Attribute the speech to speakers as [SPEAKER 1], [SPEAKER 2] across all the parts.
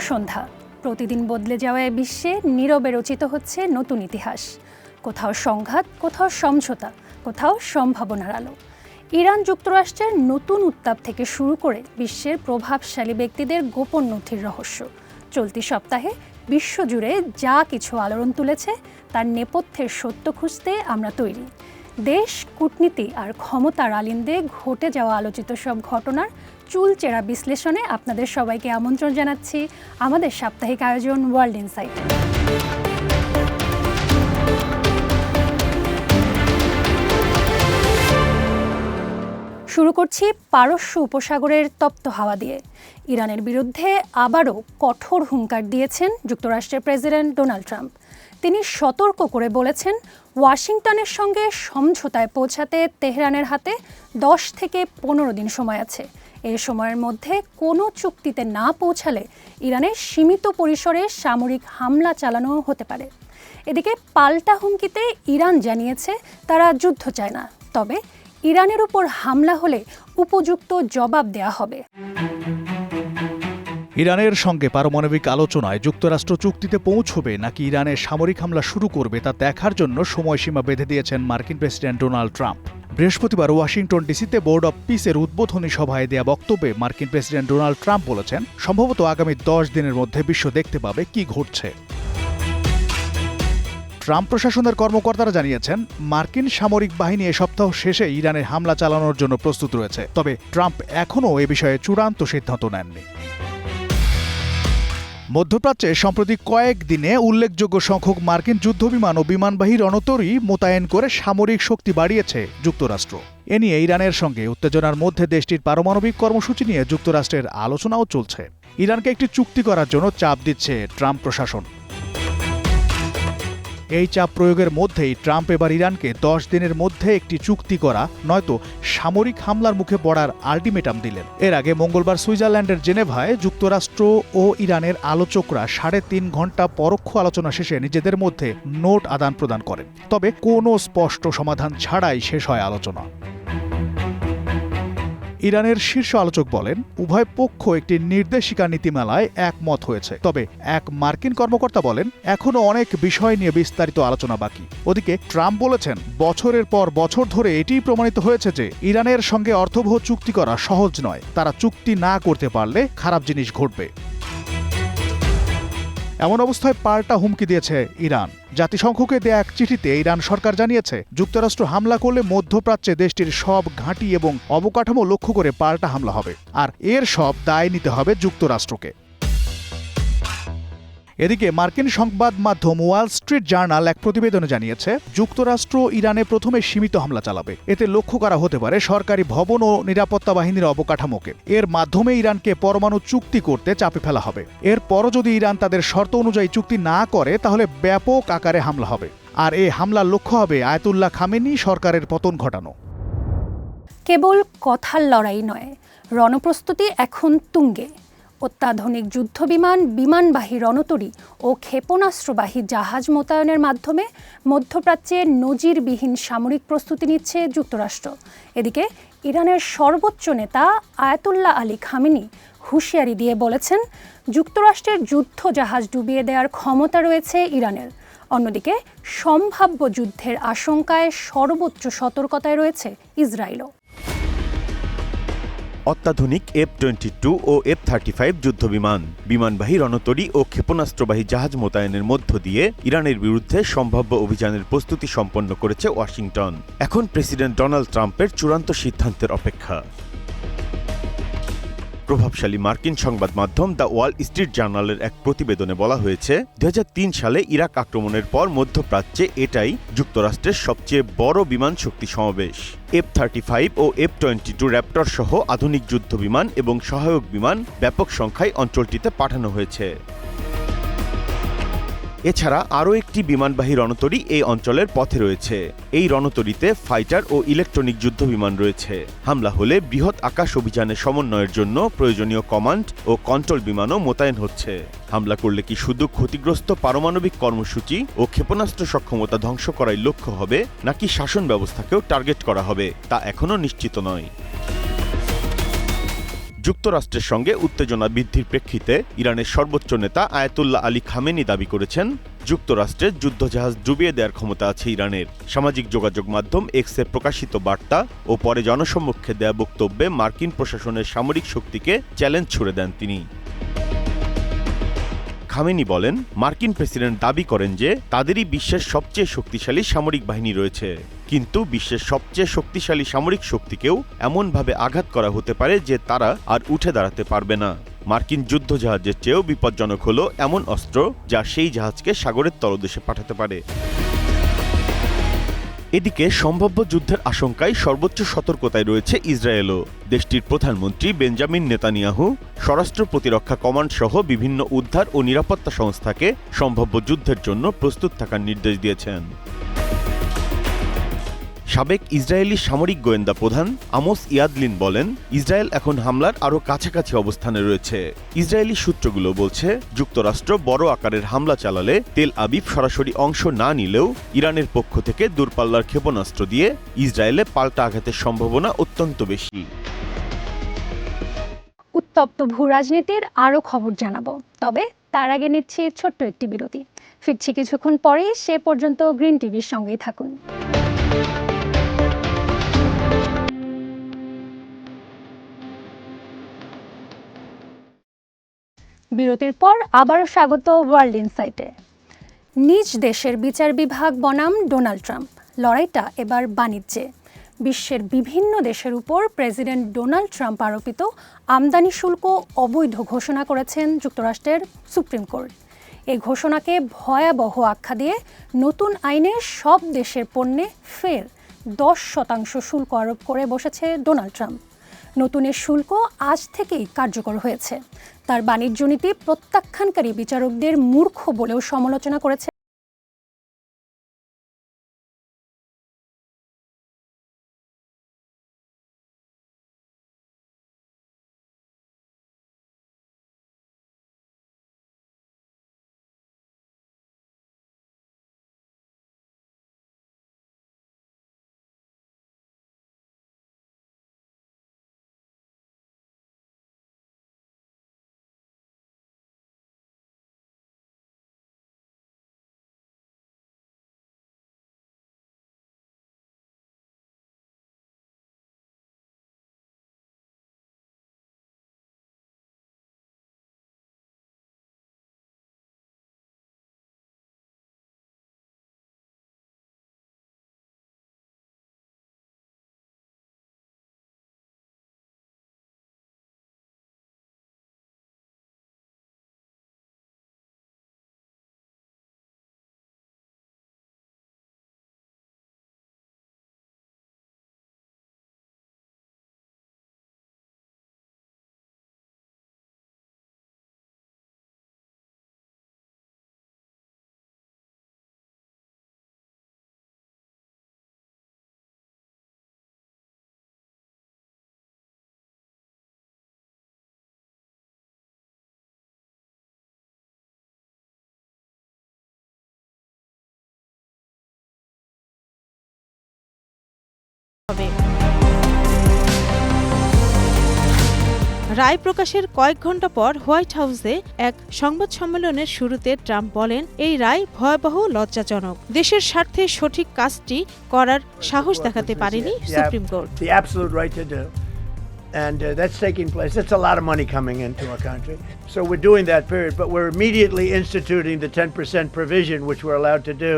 [SPEAKER 1] সন্ধ্যা। প্রতিদিন বদলে যাওয়া এই বিশ্বে নীরবে রচিত হচ্ছে নতুন ইতিহাস। কোথাও সংঘাত, কোথাও সমঝোতা, কোথাও সম্ভাবনার আলো। ইরান যুক্তরাষ্ট্রের নতুন উত্তাপ থেকে শুরু করে বিশ্বের প্রভাবশালী ব্যক্তিদের গোপন নথির রহস্য। চলতি সপ্তাহে বিশ্বজুড়ে যা কিছু আলোড়ন তুলেছে তার নেপথ্যের সত্য খুঁজতে আমরা তৈরি। দেশ, কূটনীতি আর ক্ষমতার আলিন্দে ঘটে যাওয়া আলোচিত সব ঘটনার চুলচেরা বিশ্লেষণে আপনাদের সবাইকে আমন্ত্রণ জানাচ্ছি আমাদের সাপ্তাহিক আয়োজন ওয়ার্ল্ড ইনসাইট। শুরু করছি পারস্য উপসাগরের তপ্ত হাওয়া দিয়ে। ইরানের বিরুদ্ধে আবারও কঠোর হুঙ্কার দিয়েছেন যুক্তরাষ্ট্রের প্রেসিডেন্ট ডোনাল্ড ট্রাম্প। তিনি সতর্ক করে বলেছেন, ওয়াশিংটনের সঙ্গে সমঝোতায় পৌঁছাতে তেহরানের হাতে 10 থেকে 15 দিন সময় আছে। এই সময়ের মধ্যে কোনো চুক্তিতে না পৌঁছালে ইরানের সীমিত পরিসরে সামরিক হামলা চালানো হতে পারে। এদিকে পাল্টা হুমকিতে ইরান জানিয়েছে তারা যুদ্ধ চায় না, তবে ইরানের উপর হামলা হলে উপযুক্ত জবাব দেয়া হবে।
[SPEAKER 2] ইরানের সঙ্গে পারমাণবিক আলোচনায় যুক্তরাষ্ট্র চুক্তিতে পৌঁছবে নাকি ইরানের সামরিক হামলা শুরু করবে তা দেখার জন্য সময়সীমা বেঁধে দিয়েছেন মার্কিন প্রেসিডেন্ট ডোনাল্ড ট্রাম্প। বৃহস্পতিবার ওয়াশিংটন ডিসিতে বোর্ড অব পিসের উদ্বোধনী সভায় দেয়া বক্তব্যে মার্কিন প্রেসিডেন্ট ডোনাল্ড ট্রাম্প বলেছেন, সম্ভবত আগামী 10 দিনের মধ্যে বিশ্ব দেখতে পাবে কি ঘটছে। ট্রাম্প প্রশাসনের কর্মকর্তারা জানিয়েছেন, মার্কিন সামরিক বাহিনী এ সপ্তাহ শেষে ইরানের হামলা চালানোর জন্য প্রস্তুত রয়েছে, তবে ট্রাম্প এখনও এ বিষয়ে চূড়ান্ত সিদ্ধান্ত নেননি। মধ্যপ্রাচ্যে সম্প্রতি কয়েকদিনে উল্লেখযোগ্য সংখ্যক মার্কিন যুদ্ধবিমান ও বিমানবাহী রণতরী মোতায়েন করে সামরিক শক্তি বাড়িয়েছে যুক্তরাষ্ট্র। এ নিয়ে ইরানের সঙ্গে উত্তেজনার মধ্যে দেশটির পারমাণবিক কর্মসূচি নিয়ে যুক্তরাষ্ট্রের আলোচনাও চলছে। ইরানকে একটি চুক্তি করার জন্য চাপ দিচ্ছে ট্রাম্প প্রশাসন। এই চাপ প্রয়োগের মধ্যেই ট্রাম্প এবার ইরানকে 10 দিনের মধ্যে একটি চুক্তি করা নয়তো সামরিক হামলার মুখে পড়ার আল্টিমেটাম দিলেন। এর আগে মঙ্গলবার সুইজারল্যান্ডের জেনেভায় যুক্তরাষ্ট্র ও ইরানের আলোচকরা 3.5 ঘণ্টা পরোক্ষ আলোচনা শেষে নিজেদের মধ্যে নোট আদান প্রদান করেন, তবে কোনো স্পষ্ট সমাধান ছাড়াই শেষ হয় আলোচনা। ইরানের শীর্ষ আলোচক বলেন, উভয় পক্ষ একটি নির্দেশিকা নীতিমালায় একমত হয়েছে, তবে এক মার্কিন কর্মকর্তা বলেন, এখনও অনেক বিষয় নিয়ে বিস্তারিত আলোচনা বাকি। ওদিকে ট্রাম্প বলেছেন, বছরের পর বছর ধরে এটিই প্রমাণিত হয়েছে যে ইরানের সঙ্গে অর্থবহ চুক্তি করা সহজ নয়। তারা চুক্তি না করতে পারলে খারাপ জিনিস ঘটবে। এমন অবস্থায় পাল্টা হুমকি দিয়েছে ইরান। জাতিসংঘকে দেয়া এক চিঠিতে ইরান সরকার জানিয়েছে, যুক্তরাষ্ট্র হামলা করলে মধ্যপ্রাচ্যে দেশটির সব ঘাঁটি এবং অবকাঠামো লক্ষ্য করে পাল্টা হামলা হবে, আর এর সব দায় নিতে হবে যুক্তরাষ্ট্রকে। এদিকে মার্কিন সংবাদ মাধ্যম ওয়াল স্ট্রিট জার্নাল এক প্রতিবেদনে জানিয়েছে, যুক্তরাষ্ট্র ইরানে প্রথমে সীমিত হামলা চালাবে। এতে লক্ষ্য করা হতে পারে সরকারি ভবন ও নিরাপত্তা বাহিনীর অবকাঠামোকে। এর মাধ্যমে ইরানকে পরমাণু চুক্তি করতে চাপে ফেলা হবে। এরপরও যদি ইরান তাদের শর্ত অনুযায়ী চুক্তি না করে তাহলে ব্যাপক আকারে হামলা হবে, আর এই হামলার লক্ষ্য হবে আয়াতুল্লাহ খামেনি সরকারের পতন ঘটানো।
[SPEAKER 1] কেবল কথার লড়াই নয়, রণপ্রস্তুতি এখন তুঙ্গে। অত্যাধুনিক যুদ্ধবিমান, বিমানবাহী রণতরী ও ক্ষেপণাস্ত্রবাহী জাহাজ মোতায়েনের মাধ্যমে মধ্যপ্রাচ্যে নজিরবিহীন সামরিক প্রস্তুতি নিচ্ছে যুক্তরাষ্ট্র। এদিকে ইরানের সর্বোচ্চ নেতা আয়াতুল্লাহ আলী খামেনি হুঁশিয়ারি দিয়ে বলেছেন, যুক্তরাষ্ট্রের যুদ্ধ জাহাজ ডুবিয়ে দেওয়ার ক্ষমতা রয়েছে ইরানের। অন্যদিকে সম্ভাব্য যুদ্ধের আশঙ্কায় সর্বোচ্চ সতর্কতায় রয়েছে ইসরায়েলও।
[SPEAKER 3] অত্যাধুনিক F-22 ও F-35 যুদ্ধবিমান, বিমানবাহী রণতরী ও ক্ষেপণাস্ত্রবাহী জাহাজ মোতায়েনের মধ্য দিয়ে ইরানের বিরুদ্ধে সম্ভাব্য অভিযানের প্রস্তুতি সম্পন্ন করেছে ওয়াশিংটন। এখন প্রেসিডেন্ট ডোনাল্ড ট্রাম্পের চূড়ান্ত সিদ্ধান্তের অপেক্ষা। প্রভাবশালী মার্কিন সংবাদ মাধ্যম দ্য ওয়াল স্ট্রিট জার্নালের এক প্রতিবেদনে বলা হয়েছে, 2003 সালে ইরাক আক্রমণের পর মধ্যপ্রাচ্যে এটাই যুক্তরাষ্ট্রের সবচেয়ে বড় বিমান শক্তি সমাবেশ। F-35 ও F-22 র্যাপটর সহ আধুনিক যুদ্ধবিমান এবং সহায়ক বিমান ব্যাপক সংখ্যায় অঞ্চলটিতে পাঠানো হয়েছে। এছাড়া আরও একটি বিমানবাহী রণতরী এই অঞ্চলের পথে রয়েছে। এই রণতরীতে ফাইটার ও ইলেকট্রনিক যুদ্ধবিমান রয়েছে। হামলা হলে বৃহৎ আকাশ অভিযানের সমন্বয়ের জন্য প্রয়োজনীয় কমান্ড ও কন্ট্রোল বিমানও মোতায়েন হচ্ছে। হামলা করলে কি শুধু ক্ষতিগ্রস্ত পারমাণবিক কর্মসূচি ও ক্ষেপণাস্ত্র সক্ষমতা ধ্বংস করাই লক্ষ্য হবে, নাকি শাসন ব্যবস্থাকেও টার্গেট করা হবে তা এখনও নিশ্চিত নয়। যুক্তরাষ্ট্রের সঙ্গে উত্তেজনা বৃদ্ধির প্রেক্ষিতে ইরানের সর্বোচ্চ নেতা আয়াতুল্লাহ আলী খামেনি দাবি করেছেন, যুক্তরাষ্ট্রের যুদ্ধজাহাজ ডুবিয়ে দেওয়ার ক্ষমতা আছে ইরানের। সামাজিক যোগাযোগ মাধ্যম এক্সে প্রকাশিত বার্তা ও পরে জনসম্মুখে দেয়া বক্তব্যে মার্কিন প্রশাসনের সামরিক শক্তিকে চ্যালেঞ্জ ছুড়ে দেন তিনি। খামেনি বলেন, মার্কিন প্রেসিডেন্ট দাবি করেন যে তাদেরই বিশ্বের সবচেয়ে শক্তিশালী সামরিক বাহিনী রয়েছে, কিন্তু বিশ্বের সবচেয়ে শক্তিশালী সামরিক শক্তিকেও এমনভাবে আঘাত করা হতে পারে যে তারা আর উঠে দাঁড়াতে পারবে না। মার্কিন যুদ্ধজাহাজের চেয়েও বিপজ্জনক হলো এমন অস্ত্র যা সেই জাহাজকে সাগরের তলদেশে পাঠাতে পারে। এদিকে সম্ভাব্য যুদ্ধের আশঙ্কায় সর্বোচ্চ সতর্কতায় রয়েছে ইসরায়েলও। দেশটির প্রধানমন্ত্রী বেঞ্জামিন নেতানিয়াহু স্বরাষ্ট্র প্রতিরক্ষা কমান্ড সহ বিভিন্ন উদ্ধার ও নিরাপত্তা সংস্থাকে সম্ভাব্য যুদ্ধের জন্য প্রস্তুত থাকার নির্দেশ দিয়েছেন। সাবেক ইসরায়েলি সামরিক গোয়েন্দা প্রধান আমোস ইয়াদলিন বলেন, ইসরায়েল এখন হামলার আরও কাছাকাছি অবস্থানে রয়েছে। ইসরায়েলি সূত্রগুলো বলছে, যুক্তরাষ্ট্র বড় আকারের হামলা চালালে তেল আবিব সরাসরি অংশ না নিলেও ইরানের পক্ষ থেকে দূরপাল্লার ক্ষেপণাস্ত্র দিয়ে ইসরায়েলে পাল্টা আঘাতের সম্ভাবনা অত্যন্ত বেশি।
[SPEAKER 1] উত্তপ্ত ভূ রাজনীতির আরও খবর জানাবো, তবে তার আগে নিচ্ছি ছোট্ট একটি বিরতি। ফিরছি কিছুক্ষণ পরেই, সে পর্যন্ত গ্রিন টিভির সঙ্গেই থাকুন। বিরতির পর আবারও স্বাগত ওয়ার্ল্ড ইনসাইটে। নিজ দেশের বিচার বিভাগ বনাম ডোনাল্ড ট্রাম্প, লড়াইটা এবার বাণিজ্যে। বিশ্বের বিভিন্ন দেশের উপর প্রেসিডেন্ট ডোনাল্ড ট্রাম্প আরোপিত আমদানি শুল্ক অবৈধ ঘোষণা করেছেন যুক্তরাষ্ট্রের সুপ্রিম কোর্ট। এই ঘোষণাকে ভয়াবহ আখ্যা দিয়ে নতুন আইনে সব দেশের পণ্যে ফের 10% শুল্ক আরোপ করে বসেছে ডোনাল্ড ট্রাম্প। নতুন এই শুল্ক আজ থেকেই কার্যকর হয়েছে। তার বাণিজ্য নীতি প্রত্যাখ্যানকারী বিচারকদের মূর্খ বলেও সমালোচনা করেছে।
[SPEAKER 4] রায় প্রকাশের কয়েক ঘণ্টা পর হোয়াইট হাউসে এক সংবাদ সম্মেলনের শুরুতে ট্রাম্প বলেন, এই রায় ভয়াবহ, লজ্জাজনক। দেশের স্বার্থে সঠিক কাজটি করার সাহস দেখাতে পারেনি supreme court.
[SPEAKER 5] And that's taking place. That's a lot of money coming into our country. So we're doing that, period. But we're immediately instituting the 10% provision, which we're allowed to do.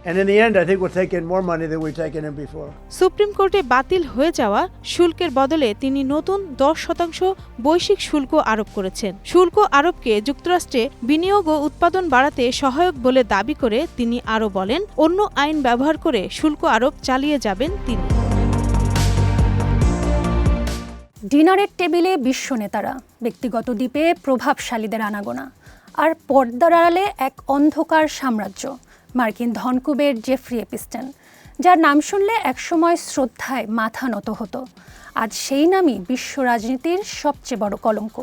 [SPEAKER 5] And in the end, I think we'll take in more money than we've taken in before.
[SPEAKER 4] Supreme কোর্টে বাতিল হয়ে যাওয়া শুল্কের বদলে তিনি নতুন 10% বৈশ্বিক শুল্ক আরোপ করেছেন। শুল্ক আরোপকে যুক্তরাষ্ট্রে বিনিয়োগ ও উৎপাদন বাড়াতে সহায়ক বলে দাবি করে তিনি আরও বলেন, অন্য আইন ব্যবহার করে শুল্ক আরোপ চালিয়ে যাবেন তিনি।
[SPEAKER 1] ডিনারের টেবিলে বিশ্ব নেতারা, ব্যক্তিগত দ্বীপে প্রভাবশালীদের আনাগোনা, আর পর্দার আড়ালে এক অন্ধকার সাম্রাজ্য, মার্কিন ধনকুবের জেফ্রি এপিস্টেন, যার নাম শুনলে একসময় শ্রদ্ধায় মাথা নত হতো। আজ সেই নামই বিশ্ব রাজনীতির সবচেয়ে বড় কলঙ্ক।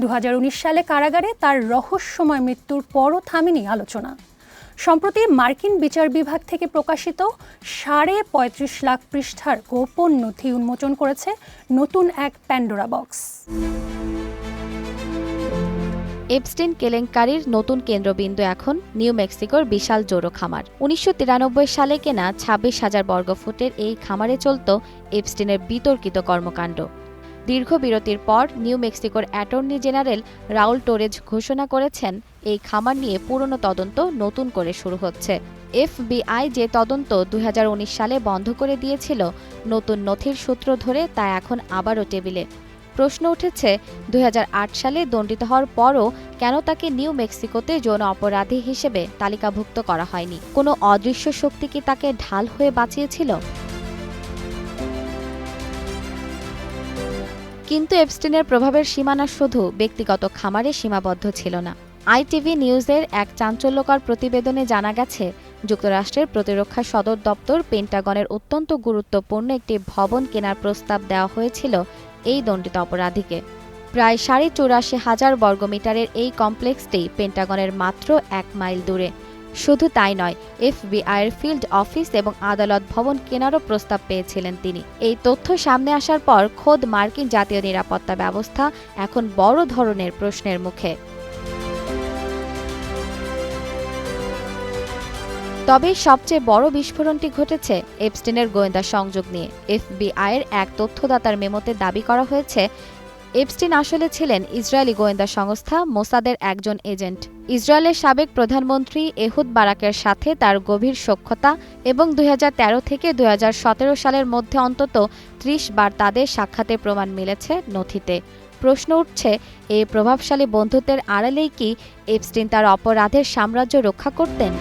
[SPEAKER 1] 2019 সালে কারাগারে তার রহস্যময় মৃত্যুর পরও থামেনি আলোচনা। সম্প্রতি মার্কিন বিচার বিভাগ থেকে প্রকাশিত ৩৫.৫ লাখ পৃষ্ঠার গোপন নথি উন্মোচন করেছে নতুন এক প্যান্ডোরা বক্স।
[SPEAKER 6] এপস্টিন কেলেঙ্কারির নতুন কেন্দ্রবিন্দু এখন নিউ মেক্সিকোর বিশাল জোড়ো খামার। ১৯৯৩ সালে কেনা ২৬,০০০ বর্গফুটের এই খামারে চলত এপস্টিনের বিতর্কিত কর্মকাণ্ড। দীর্ঘ বিরতির পর নিউ মেক্সিকোর অ্যাটর্নি জেনারেল রাউল টোরেজ ঘোষণা করেছেন, এই খামার নিয়ে পুরনো তদন্ত নতুন করে শুরু হচ্ছে। FBI যে তদন্ত ২০১৯ সালে বন্ধ করে দিয়েছিল, নতুন নথির সূত্র ধরে তা এখন আবারও টেবিলে। প্রশ্ন উঠেছে, ২০০৮ সালে দণ্ডিত হওয়ার পরও কেন তাকে নিউ মেক্সিকোতে যৌন অপরাধী হিসেবে তালিকাভুক্ত করা হয়নি? কোনো অদৃশ্য শক্তি কি তাকে ঢাল হয়ে বাঁচিয়েছিল? কিন্তু এপস্টিনের প্রভাবের সীমানা শুধু ব্যক্তিগত খামারে সীমাবদ্ধ ছিল না। ITV নিউজের এক চাঞ্চল্যকর প্রতিবেদনে জানা গেছে, যুক্তরাষ্ট্রের প্রতিরক্ষা সদর দপ্তর পেন্টাগনের অত্যন্ত গুরুত্বপূর্ণ একটি ভবন কেনার প্রস্তাব দেওয়া হয়েছিল এই দণ্ডিত অপরাধীকে। প্রায় ৮৪,০০০ বর্গমিটারের এই কমপ্লেক্সটি পেন্টাগনের মাত্র ১ মাইল দূরে। শুধু তাই নয়, FBI-এর ফিল্ড অফিস এবং আদালত ভবন কেনারও প্রস্তাব পেয়েছিলেন তিনি। এই তথ্য সামনে আসার পর খোদ মার্কিন জাতীয় নিরাপত্তা ব্যবস্থা এখন বড় ধরনের প্রশ্নের মুখে। তবে সবচেয়ে বড় বিস্ফোরণটি ঘটেছে এপস্টিনের গোয়েন্দা সংযোগ নিয়ে। FBI-এর এক তথ্যদাতার মেমোতে দাবি করা হয়েছে, এপস্টিন আসলে ছিলেন ইসরায়েলি গোয়েন্দা সংস্থা মোসাদের একজন এজেন্ট। ইসরায়েলের সাবেক প্রধানমন্ত্রী এহুদ বারাকের সাথে তার গভীর সখ্যতা এবং ২০১৩ থেকে ২০১৭ সালের মধ্যে অন্তত ৩০ বার তাদের সাক্ষাতের প্রমাণ মিলেছে নথিতে। প্রশ্ন উঠছে, এই প্রভাবশালী বন্ধুত্বের আড়ালেই কি এপস্টিন তার অপরাধের সাম্রাজ্য রক্ষা করতেন?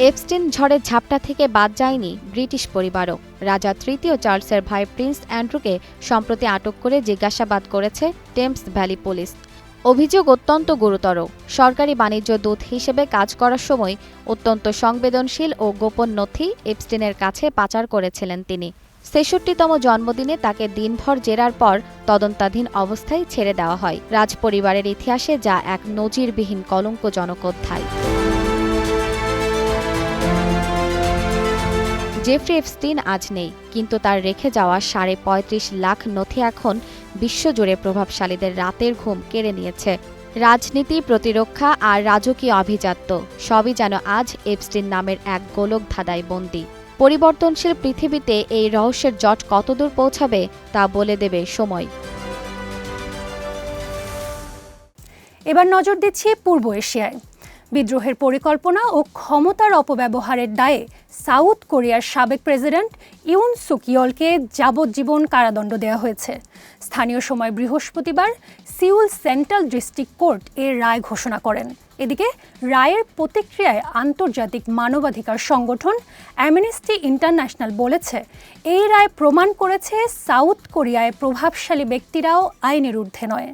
[SPEAKER 6] এপস্টিন ঝড়ের ঝাপটা থেকে বাদ যায়নি ব্রিটিশ পরিবারও। রাজা তৃতীয় চার্লসের ভাই প্রিন্স অ্যান্ড্রুকে সম্প্রতি আটক করে জিজ্ঞাসাবাদ করেছে টেমস ভ্যালি পুলিশ। অভিযোগ অত্যন্ত গুরুতর। সরকারি বাণিজ্য দূত হিসেবে কাজ করার সময় অত্যন্ত সংবেদনশীল ও গোপন নথি এপস্টিনের কাছে পাচার করেছিলেন তিনি। ৬৬তম জন্মদিনে তাকে দিনভর জেরার পর তদন্তাধীন অবস্থায় ছেড়ে দেওয়া হয়। রাজপরিবারের ইতিহাসে যা এক নজিরবিহীন কলঙ্কজনক অধ্যায়। জেফ্রি এপস্টিন আজ নেই, কিন্তু তার রেখে যাওয়া ৩৫.৫ লাখ নথি এখন বিশ্বজুড়ে প্রভাবশালীদের রাতের ঘুম কেড়ে নিয়েছে। রাজনীতি, প্রতিরক্ষা আর রাজকীয় আভিজাত্য সবই যেন আজ এপস্টিন নামের এক গোলক ধাঁধায় বন্দী। পরিবর্তনশীল পৃথিবীতে এই রহস্যের জট কতদূর পৌঁছাবে তা বলে দেবে সময়।
[SPEAKER 1] এবার নজর দিচ্ছি পূর্ব এশিয়ায়। বিদ্রোহের পরিকল্পনা ও ক্ষমতার অপব্যবহারের দায়ে সাউথ কোরিয়ার সাবেক প্রেসিডেন্ট ইউন সুক ইয়লকে যাবজ্জীবন কারাদণ্ড দেওয়া হয়েছে। স্থানীয় সময় বৃহস্পতিবার সিউল সেন্ট্রাল ডিস্ট্রিক্ট কোর্ট এর রায় ঘোষণা করেন। এদিকে রায়ের প্রতিক্রিয়ায় আন্তর্জাতিক মানবাধিকার সংগঠন অ্যামনেস্টি ইন্টারন্যাশনাল বলেছে, এই রায় প্রমাণ করেছে সাউথ কোরিয়ায় প্রভাবশালী ব্যক্তিরাও আইনের ঊর্ধ্বে নয়।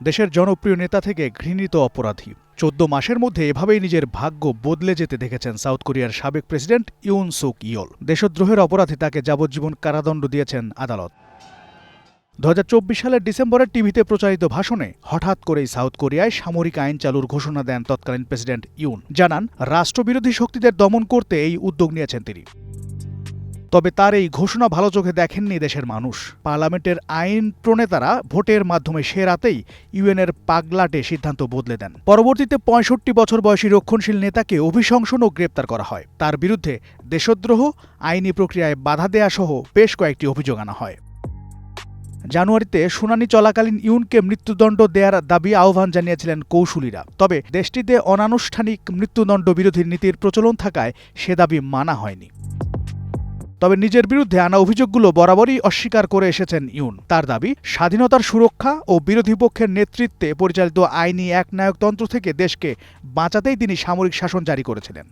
[SPEAKER 2] দেশের জনপ্রিয় নেতা থেকে ঘৃণিত অপরাধী ১৪ মাসের মধ্যে এভাবেই নিজের ভাগ্য বদলে যেতে দেখেছেন সাউথ কোরিয়ার সাবেক প্রেসিডেন্ট ইউন সুক ইয়ল। দেশদ্রোহের অপরাধে তাকে যাবজ্জীবন কারাদণ্ড দিয়েছেন আদালত। ২০২৪ সালের ডিসেম্বরের টিভিতে প্রচারিত ভাষণে হঠাৎ করেই সাউথ কোরিয়ায় সামরিক আইন চালুর ঘোষণা দেন তৎকালীন প্রেসিডেন্ট ইউন। জানান, রাষ্ট্রবিরোধী শক্তিদের দমন করতে এই উদ্যোগ নিয়েছেন তিনি। তবে তার এই ঘোষণা ভালো চোখে দেখেননি দেশের মানুষ। পার্লামেন্টের আইন প্রণেতারা ভোটের মাধ্যমে সে রাতেই ইউএনের পাগলাটে সিদ্ধান্ত বদলে দেন। পরবর্তীতে ৬৫ বছর বয়সী রক্ষণশীল নেতাকে অভিশংসন ও গ্রেপ্তার করা হয়। তার বিরুদ্ধে দেশদ্রোহ, আইনি প্রক্রিয়ায় বাধা দেয়া সহ বেশ কয়েকটি অভিযোগ আনা হয়। জানুয়ারিতে শুনানি চলাকালীন ইউনকে মৃত্যুদণ্ড দেয়ার দাবি আহ্বান জানিয়েছিলেন কৌশলীরা। তবে দেশটিতে অনানুষ্ঠানিক মৃত্যুদণ্ড বিরোধী নীতির প্রচলন থাকায় সে দাবি মানা হয়নি। তবে নিজের বিরুদ্ধে আনা অভিযোগগুলো বরাবরই অস্বীকার করে এসেছেন ইউন। তার দাবি, স্বাধীনতার সুরক্ষা ও বিরোধী পক্ষের নেতৃত্বে পরিচালিত আইনি একনায়কতন্ত্র থেকে দেশকে বাঁচাতেই তিনি সামরিক শাসন জারি করেছিলেন।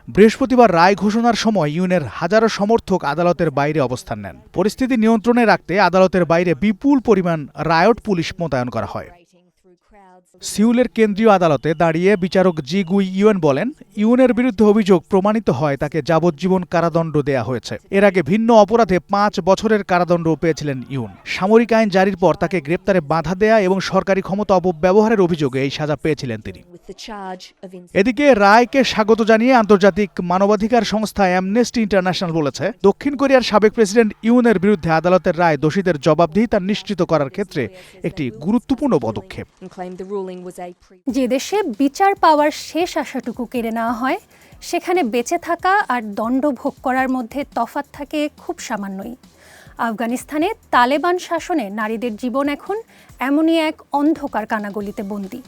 [SPEAKER 2] বৃহস্পতিবার রায় ঘোষণার সময় ইউনের হাজারো সমর্থক আদালতের বাইরে অবস্থান নেন। পরিস্থিতি নিয়ন্ত্রণে রাখতে আদালতের বাইরে বিপুল পরিমাণ রায়ট পুলিশ মোতায়েন করা হয়। সিউলের কেন্দ্রীয় আদালতে দাঁড়িয়ে বিচারক জি গুই ইউয়েন বলেন, ইউনের বিরুদ্ধে অভিযোগ প্রমাণিত হয় তাকে যাবজ্জীবন কারাদণ্ড দেয়া হয়েছে। এর আগে ভিন্ন অপরাধে ৫ বছরের কারাদণ্ডও পেয়েছিলেন ইউন। সামরিক আইন জারির পর তাকে গ্রেপ্তারে বাধা দেয়া এবং সরকারি ক্ষমতা অপব্যবহারের অভিযোগে এই সাজা পেয়েছিলেন তিনি। এদিকে রায়কে স্বাগত জানিয়ে আন্তর্জাতিক মানবাধিকার সংস্থা অ্যামনেস্টি ইন্টারন্যাশনাল বলেছে, দক্ষিণ কোরিয়ার সাবেক প্রেসিডেন্ট ইউনের বিরুদ্ধে আদালতের রায় দোষীদের জবাবদিহিতা নিশ্চিত করার ক্ষেত্রে একটি গুরুত্বপূর্ণ পদক্ষেপ।
[SPEAKER 1] যে দেশে বিচার পাওয়ার শেষ আশাটুকু কেড়ে নেওয়া হয়, সেখানে বেঁচে থাকা আর দণ্ড ভোগ করার মধ্যে তফাৎ থাকে খুব সামান্যই। আফগানিস্তানে তালেবান শাসনে নারীদের জীবন এখন এমনই এক অন্ধকার কানাগলিতে বন্দী।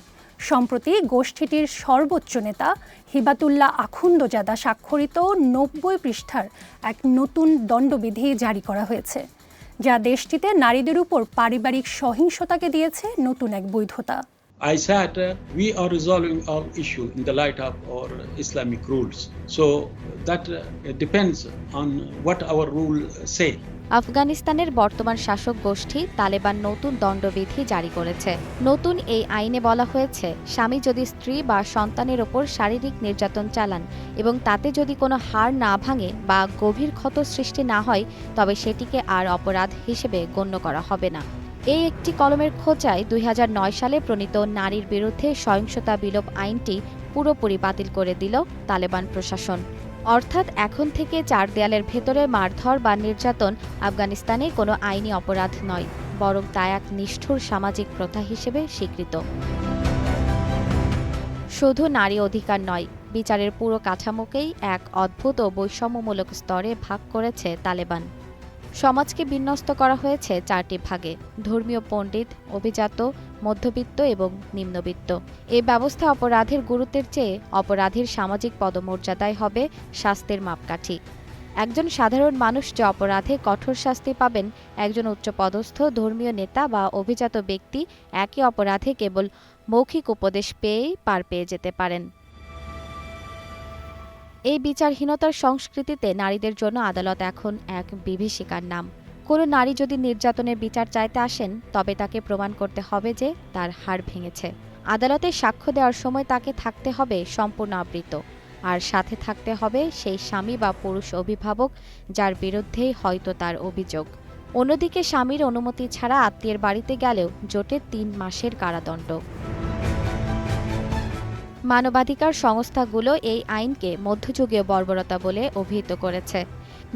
[SPEAKER 1] সম্প্রতি গোষ্ঠীটির সর্বোচ্চ নেতা হিবাতুল্লাহ আখুন্দজাদা স্বাক্ষরিত ৯০ পৃষ্ঠার এক নতুন দণ্ডবিধি জারি করা হয়েছে, যা দেশটিতে নারীদের উপর পারিবারিক সহিংসতাকে দিয়েছে নতুন এক বৈধতা।
[SPEAKER 7] I said we are resolving all issue in the light of our Islamic rules. So that depends on what our rule say.
[SPEAKER 6] আফগানিস্তানের বর্তমান শাসক গোষ্ঠী তালেবান নতুন দণ্ডবিধি জারি করেছে। নতুন এই আইনে বলা হয়েছে, স্বামী যদি স্ত্রী বা সন্তানের ওপর শারীরিক নির্যাতন চালান এবং তাতে যদি কোনো হাড় না ভাঙে বা গভীর ক্ষত সৃষ্টি না হয়, তবে সেটিকে আর অপরাধ হিসেবে গণ্য করা হবে না। এই একটি কলমের খোঁচায় ২০০৯ সালে প্রণীত নারীর বিরুদ্ধে সহিংসতা বিলোপ আইনটি পুরোপুরি বাতিল করে দিল তালেবান প্রশাসন। অর্থাৎ এখন থেকে ৪ দেয়ালের ভেতরে মারধর বা নির্যাতন আফগানিস্তানে কোনো আইনি অপরাধ নয়, বরং তা এক নিষ্ঠুর সামাজিক প্রথা হিসেবে স্বীকৃত। শুধু নারী অধিকার নয়, বিচারের পুরো কাঠামোকেই এক অদ্ভুত ও বৈষম্যমূলক স্তরে ভাগ করেছে তালেবান। সমাজকে বিন্যস্ত করা হয়েছে ৪টি ভাগে: ধর্মীয় পণ্ডিত, অভিজাত, মধ্যবিত্ত এবং নিম্নবিত্ত। এই ব্যবস্থা অপরাধের গুরুত্বের চেয়ে অপরাধীর সামাজিক পদমর্যাদায় হবে শাস্তির মাপকাঠি। একজন সাধারণ মানুষ যে অপরাধে কঠোর শাস্তি পাবেন, একজন উচ্চপদস্থ ধর্মীয় নেতা বা অভিজাত ব্যক্তি একই অপরাধে কেবল মৌখিক উপদেশ পেয়েই পার পেয়ে যেতে পারেন। এই বিচারহীনতার সংস্কৃতিতে নারীদের জন্য আদালত এখন এক বিভীষিকার নাম। কোনো নারী যদি নির্যাতনের বিচার চাইতে আসেন, তবে তাকে প্রমাণ করতে হবে যে তার হাড় ভেঙেছে। আদালতে সাক্ষ্য দেওয়ার সময় তাকে থাকতে হবে সম্পূর্ণ আবৃত, আর সাথে থাকতে হবে সেই স্বামী বা পুরুষ অভিভাবক যার বিরুদ্ধেই হয়তো তার অভিযোগ। অন্যদিকে স্বামীর অনুমতি ছাড়া আত্মীয়ের বাড়িতে গেলেও জোটে ৩ মাসের কারাদণ্ড। মানবাধিকার সংস্থাগুলো এই আইনকে মধ্যযুগীয় বর্বরতা বলে অভিহিত করেছে।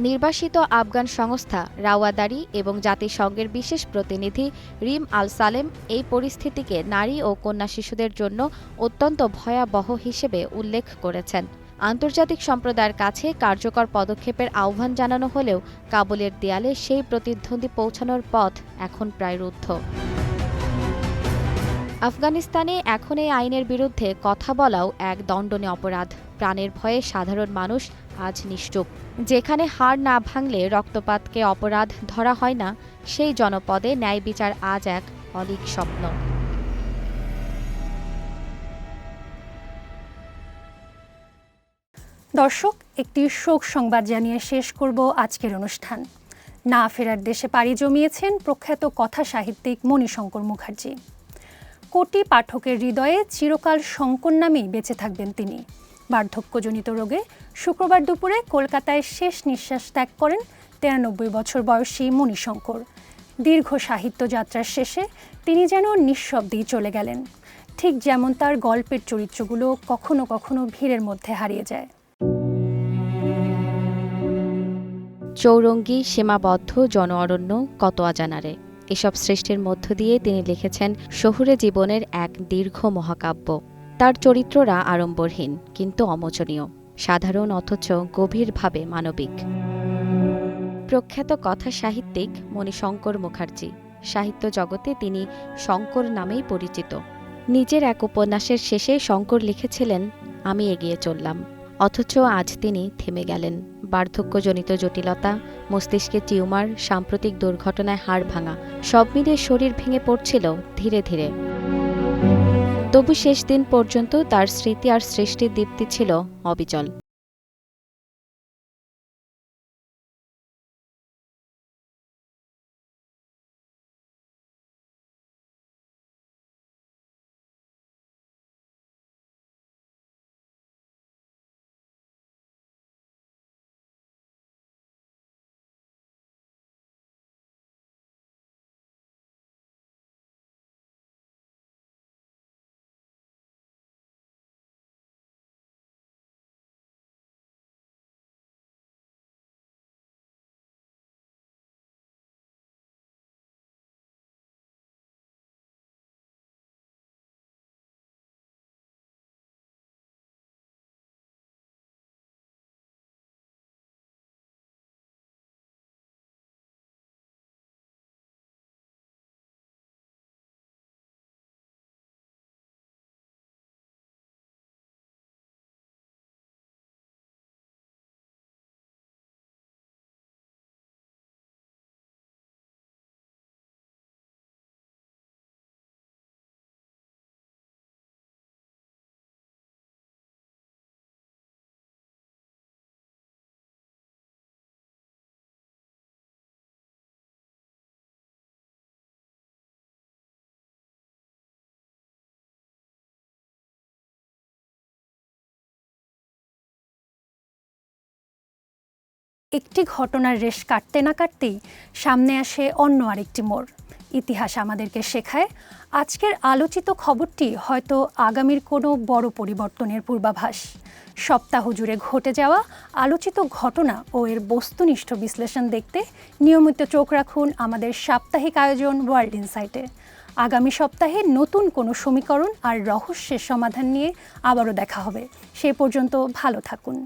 [SPEAKER 6] নির্বাসিত আফগান সংস্থা রাওয়াদারি এবং জাতিসংঘের বিশেষ প্রতিনিধি রিম আল সালেম এই পরিস্থিতিকে নারী ও কন্যা শিশুদের জন্য অত্যন্ত ভয়াবহ হিসেবে উল্লেখ করেছেন। আন্তর্জাতিক সম্প্রদায়ের কাছে কার্যকর পদক্ষেপের আহ্বান জানানো হলেও কাবুলের দেয়ালে সেই প্রতিধ্বনি পৌঁছানোর পথ এখন প্রায় রুদ্ধ। আফগানিস্তানে এখন এই আইনের বিরুদ্ধে কথা বলাও এক দণ্ডনীয় অপরাধ। প্রাণের ভয়ে সাধারণ মানুষ আজ নিশ্চুপ। যেখানে হাড় না ভাঙলে রক্তপাতকে অপরাধ ধরা হয় না, সেই জনপদে ন্যায় বিচার আজ এক অলীক স্বপ্ন।
[SPEAKER 1] দর্শক, একটি শোক সংবাদ জানিয়ে শেষ করব আজকের অনুষ্ঠান। না ফেরার দেশে পাড়ি জমিয়েছেন প্রখ্যাত কথা সাহিত্যিক মণিশঙ্কর মুখার্জি। কোটি পাঠকের হৃদয়ে চিরকাল শঙ্কর নামেই বেঁচে থাকবেন তিনি। বার্ধক্যজনিত রোগে শুক্রবার দুপুরে কলকাতায় শেষ নিঃশ্বাস ত্যাগ করেন ৯৩ বছর বয়সী মণিশঙ্কর। দীর্ঘ সাহিত্য যাত্রার শেষে তিনি যেন নিঃশব্দেই চলে গেলেন, ঠিক যেমন তার গল্পের চরিত্রগুলো কখনো কখনো ভিড়ের মধ্যে হারিয়ে যায়।
[SPEAKER 6] চৌরঙ্গী, সীমাবদ্ধ জন অরণ্য, কত অজানারে, এসব সৃষ্টির মধ্য দিয়ে তিনি লিখেছেন শহুরে জীবনের এক দীর্ঘ মহাকাব্য। তার চরিত্ররা আড়ম্বরহীন কিন্তু অমোচনীয়, সাধারণ অথচ গভীরভাবে মানবিক। প্রখ্যাত কথা সাহিত্যিক মণিশঙ্কর মুখার্জি। সাহিত্য জগতে তিনি শঙ্কর নামেই পরিচিত। নিজের এক উপন্যাসের শেষে শঙ্কর লিখেছিলেন, আমি এগিয়ে চললাম, অথচ আজ তিনি থেমে গেলেন। বার্ধক্যজনিত জটিলতা, মস্তিষ্কে টিউমার, সাম্প্রতিক দুর্ঘটনায় হাড় ভাঙা, সব মিলিয়ে শরীর ভেঙে পড়ছিল ধীরে ধীরে। তবু শেষ দিন পর্যন্ত তার স্মৃতি আর সৃষ্টির দীপ্তি ছিল অবিচল।
[SPEAKER 1] একটি ঘটনার রেশ কাটতে না কাটতেই সামনে আসে অন্য আরেকটি মোড়। ইতিহাস আমাদেরকে শেখায় আজকের আলোচিত খবরটি হয়তো আগামীর কোনো বড় পরিবর্তনের পূর্বাভাস। সপ্তাহ জুড়ে ঘটে যাওয়া আলোচিত ঘটনা ও এর বস্তুনিষ্ঠ বিশ্লেষণ দেখতে নিয়মিত চোখ রাখুন আমাদের সাপ্তাহিক আয়োজন ওয়ার্ল্ড ইনসাইটে। আগামী সপ্তাহে নতুন কোনো সমীকরণ আর রহস্যের সমাধান নিয়ে আবারও দেখা হবে। সে পর্যন্ত ভালো থাকুন।